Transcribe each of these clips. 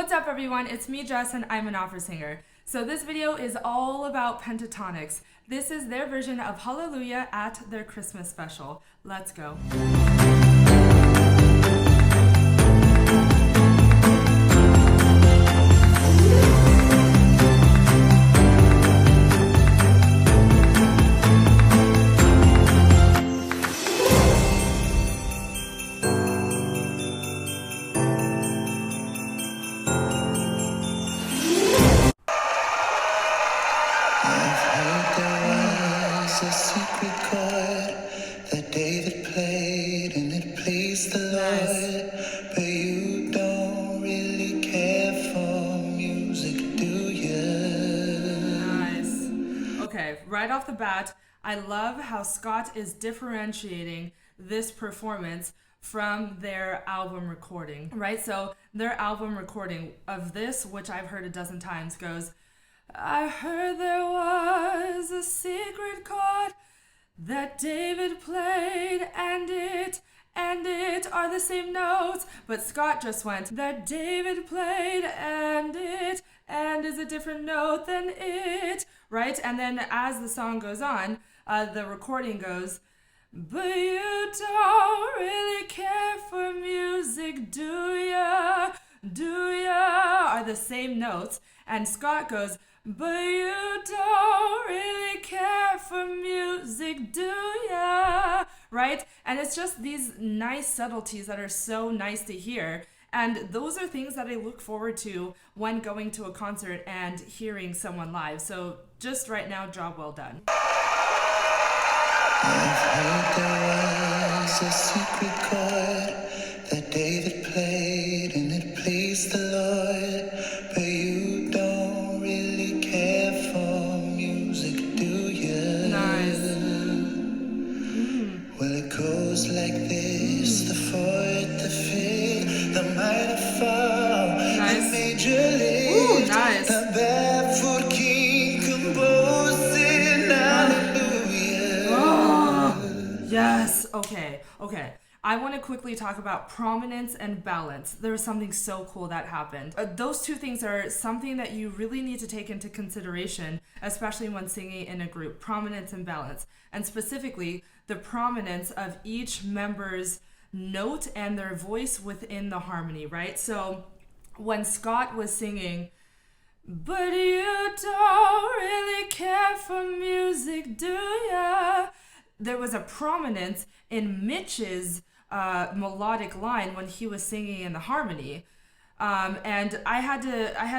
What's up everyone, it's me Jess and I'm an opera singer. So this video is all about Pentatonix. This is their version of Hallelujah at their Christmas special. Let's go. A secret chord that David played and it pleased the Lord. But you don't really care for music, do you? Nice. Okay, right off the bat, I love how Scott is differentiating this performance from their album recording, right? So their album recording of this, which I've heard a dozen times, goes, I heard there was a secret chord that David played and it are the same notes, but Scott just went, that David played and is a different note than it, right? And then as the song goes on, the recording goes, but you don't really care for music, do ya? Do ya? Are the same notes. And Scott goes, but you don't really care for music, do ya? Right? And it's just these nice subtleties that are so nice to hear. And those are things that I look forward to when going to a concert and hearing someone live. So just right now, job well done. I've heard there was a secret chord that David played and it pleased the Lord. But you don't really care for music, do you? Nice. Well, it goes like this: the fourth, the fifth, the minor fall, Nice. the major lift, Ooh, nice. the barefoot king composing hallelujah. Oh, yes. Okay. I want to quickly talk about prominence and balance. There was something so cool that happened. Those two things are something that you really need to take into consideration, especially when singing in a group. Prominence and balance. And specifically, the prominence of each member's note and their voice within the harmony, right? So when Scott was singing, but you don't really care for music, do ya? There was a prominence in Mitch's melodic line when he was singing in the harmony. And I had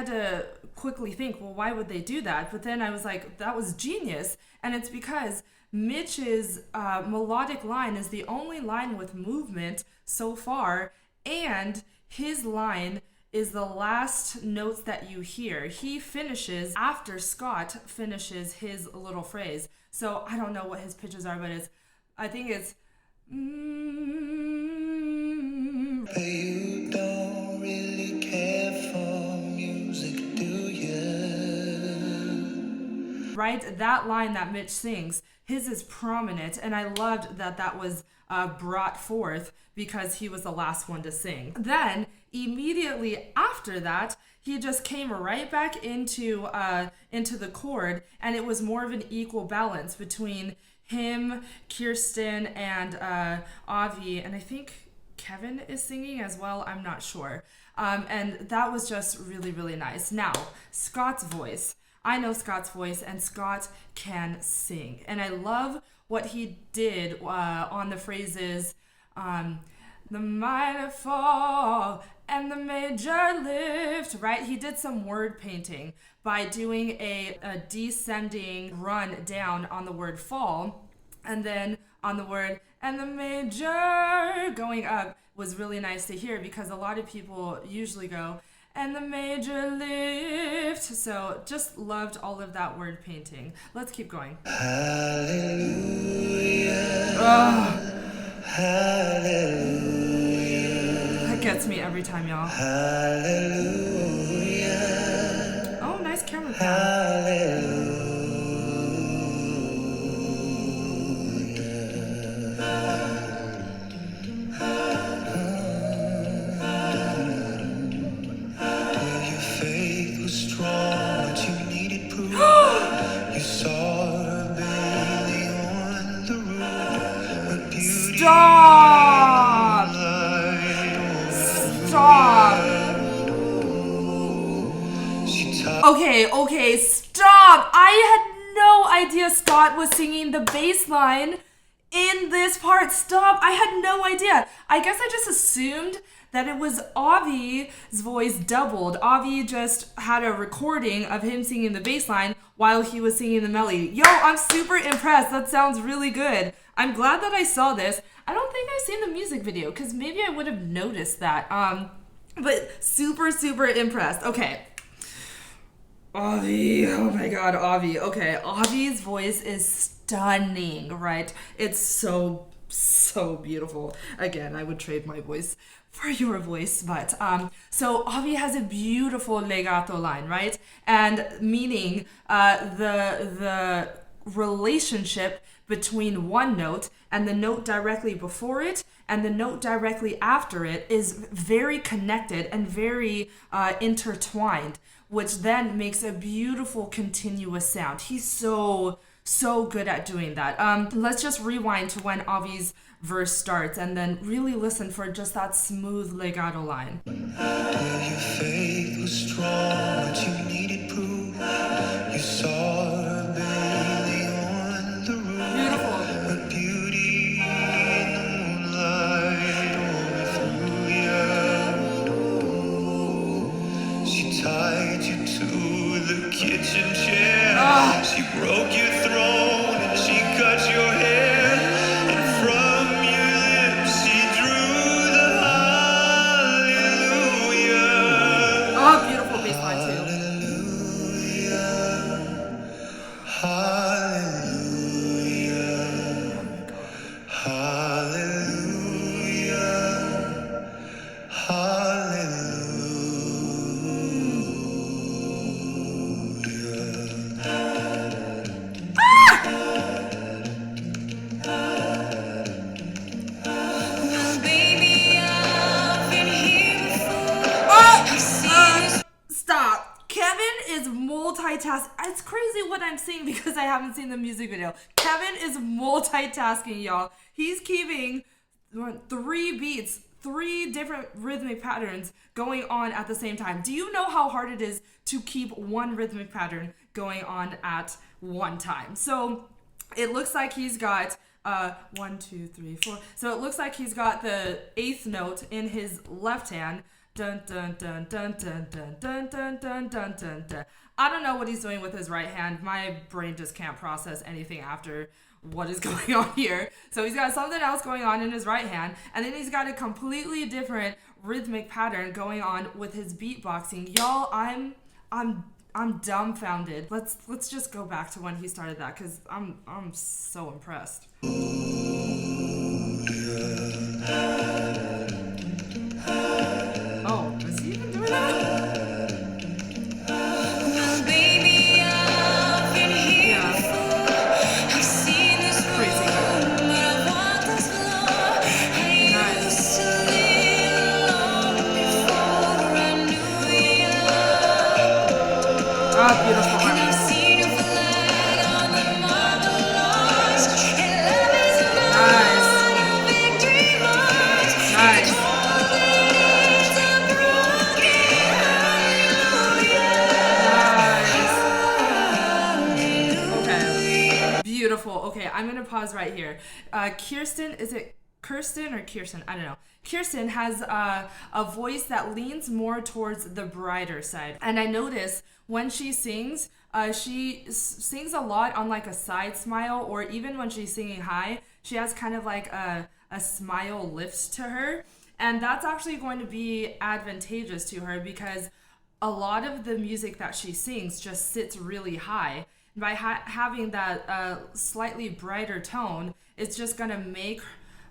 to quickly think, well, why would they do that? But then I was like, that was genius. And it's because Mitch's melodic line is the only line with movement so far, and his line is the last notes that you hear. He finishes after Scott finishes his little phrase. So I don't know what his pitches are, but I think it's But you don't really care for music, do you? right? That line that Mitch sings, his is prominent, and I loved that was brought forth because he was the last one to sing. Then immediately after that, he just came right back into the chord, and it was more of an equal balance between him, Kirsten, and Avi, and I think Kevin is singing as well. I'm not sure. And that was just really, really nice. Now, Scott's voice. I know Scott's voice, and Scott can sing. And I love what he did on the phrases, the minor fall and the major lift, right? He did some word painting by doing a descending run down on the word fall, and then on the word and the major going up was really nice to hear, because a lot of people usually go and the major lift. So just loved all of that word painting. Let's keep going. Hallelujah. Oh, Hallelujah. that gets me every time, y'all. Hallelujah. Oh, nice camera pan. Hallelujah. was strong, but you needed proof. You saw her bathing on the roof. Her beauty Stop! Stop! Okay, stop! I had no idea Scott was singing the bass line in this part. Stop! I had no idea. I guess I just assumed that it was Avi's voice doubled. Avi just had a recording of him singing the bass line while he was singing the melody. Yo, I'm super impressed. That sounds really good. I'm glad that I saw this. I don't think I've seen the music video because maybe I would have noticed that. But super, super impressed. Okay. Avi, oh my god, Avi. Okay, Avi's voice is stunning, right? It's so beautiful. Again, I would trade my voice for your voice, but so Avi has a beautiful legato line, right? And meaning the relationship between one note and the note directly before it and the note directly after it is very connected and very intertwined, which then makes a beautiful continuous sound. He's so good at doing that. Let's just rewind to when Avi's verse starts and then really listen for just that smooth legato line. Your faith was strong, but you needed proof. You saw her bathing on the roof. Beautiful. Her beauty in the moonlight overthrew you. She tied you to the kitchen chair. She broke your throne and she cut your hair. And from your lips she drew the hallelujah. Oh, beautiful bass line too. Hallelujah. Hallelujah. Stop. Kevin is multitasking. It's crazy what I'm saying because I haven't seen the music video. Kevin is multitasking, y'all. He's keeping 3 beats, 3 different rhythmic patterns going on at the same time. Do you know how hard it is to keep one rhythmic pattern going on at one time? So it looks like he's got 1, 2, 3, 4. So it looks like he's got the 8th note in his left hand. Dun dun dun dun dun dun dun dun dun dun dun dun. I don't know what he's doing with his right hand. My brain just can't process anything after what is going on here. So he's got something else going on in his right hand, and then he's got a completely different rhythmic pattern going on with his beatboxing. Y'all, I'm dumbfounded. Let's just go back to when he started that because I'm so impressed. Oh, is he even doing that? Beautiful harmony. Nice. Okay. Beautiful. Okay, I'm gonna pause right here. Kirsten, is it Kirsten or Kirsten? I don't know. Kirsten has a voice that leans more towards the brighter side. And I notice when she sings a lot on like a side smile, or even when she's singing high, she has kind of like a smile lift to her. And that's actually going to be advantageous to her because a lot of the music that she sings just sits really high. By having that slightly brighter tone, it's just going to make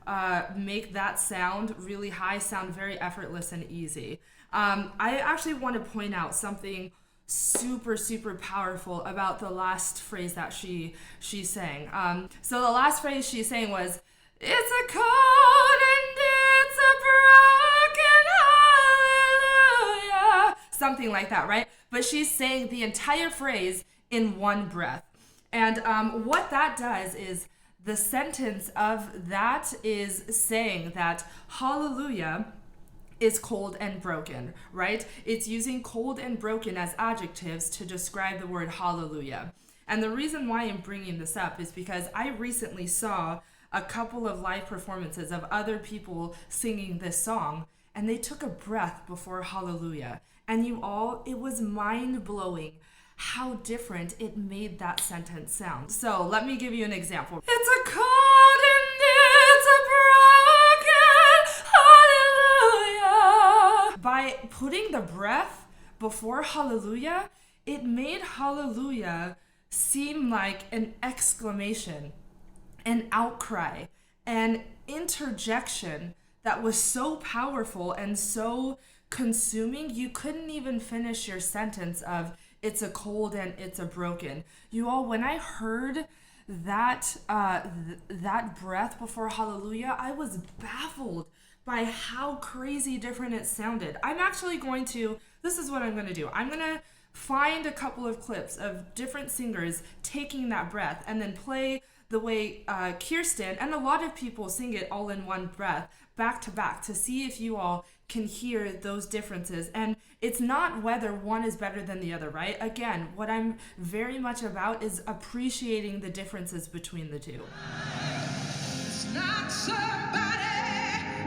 that sound really high sound very effortless and easy. I actually want to point out something super powerful about the last phrase that she sang. So the last phrase she sang was, "It's a cold and it's a broken hallelujah." something like that, right? But she's saying the entire phrase in one breath. And what that does is the sentence of that is saying that hallelujah is cold and broken, right? It's using cold and broken as adjectives to describe the word hallelujah. And the reason why I'm bringing this up is because I recently saw a couple of live performances of other people singing this song, and they took a breath before hallelujah. And it was mind-blowing how different it made that sentence sound. So let me give you an example. It's a cold and it's a broken hallelujah. By putting the breath before hallelujah, it made hallelujah seem like an exclamation, an outcry, an interjection that was so powerful and so consuming, you couldn't even finish your sentence of it's a cold and it's a broken. You all, when I heard that that breath before hallelujah, I was baffled by how crazy different it sounded. This is what I'm going to do. I'm going to find a couple of clips of different singers taking that breath and then play the way Kirsten and a lot of people sing it all in one breath, back to back, to see if you all can hear those differences. And it's not whether one is better than the other, right? Again, what I'm very much about is appreciating the differences between the two. It's not somebody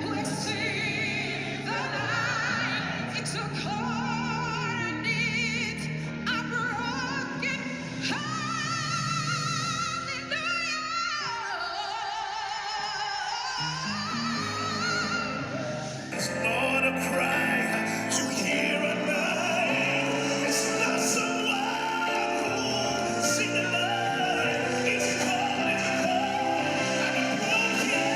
who has seen the light. It's a chord and it's a broken hallelujah. It's not a cry you hear at night. It's not someone who sing the light. It's called and broken.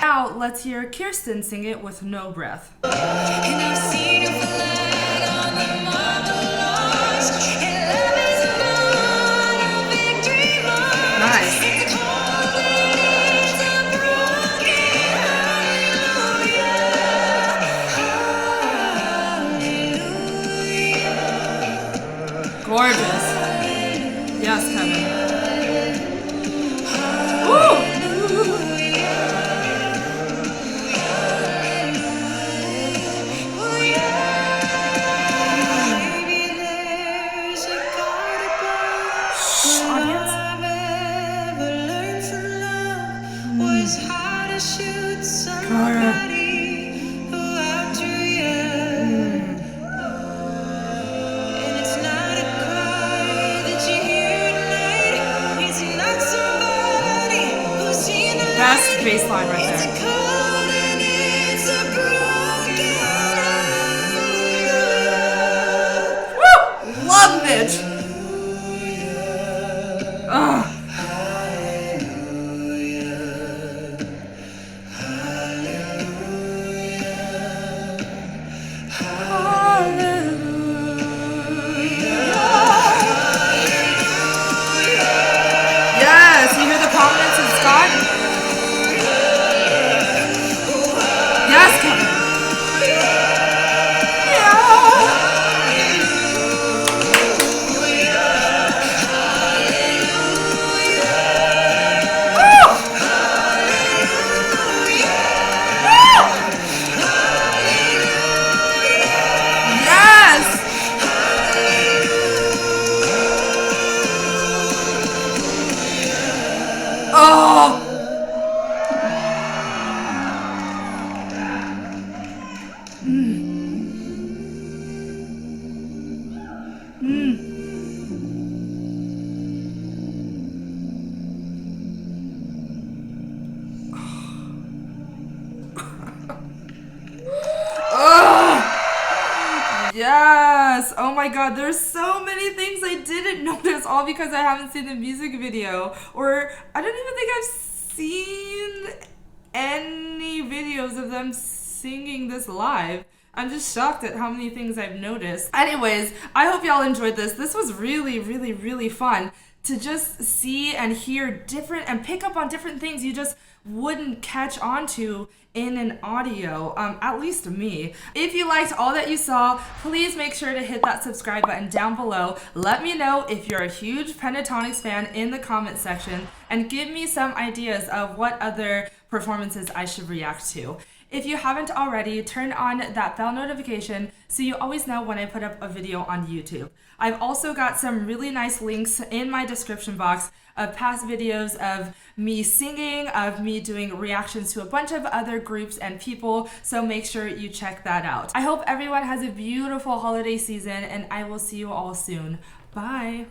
Now let's hear Kirsten sing it with no breath. And I've seen a flag on the marble arch, and love is not a victory march. Nice. It's a cold and it's a broken hallelujah. Gorgeous. Yes, Kevin. Woo! Maybe there's a God above. Audience. All I've ever learned from love was how to shoot somebody who outdrew you. And it's not a cry that you hear at night. It's not somebody who's seen the Best light. bassline right It's a there. cold and it's a broken hallelujah. Woo! Love it. Ugh. Yes, you hear the prominence of Scott? Yes, Kevin. Yeah. Woo! Yes. Oh. Yes. Oh my God. There's so many things I didn't notice, all because I haven't seen the music video, or I don't even think I've seen any videos of them singing this live. I'm just shocked at how many things I've noticed. Anyways, I hope y'all enjoyed this. This was really, really, really fun to just see and hear different and pick up on different things you just wouldn't catch on to in an audio, at least me. If you liked all that you saw, please make sure to hit that subscribe button down below. Let me know if you're a huge Pentatonix fan in the comment section, and give me some ideas of what other performances I should react to. If you haven't already, turn on that bell notification so you always know when I put up a video on YouTube. I've also got some really nice links in my description box of past videos of me singing, of me doing reactions to a bunch of other groups and people, so make sure you check that out. I hope everyone has a beautiful holiday season, and I will see you all soon. Bye!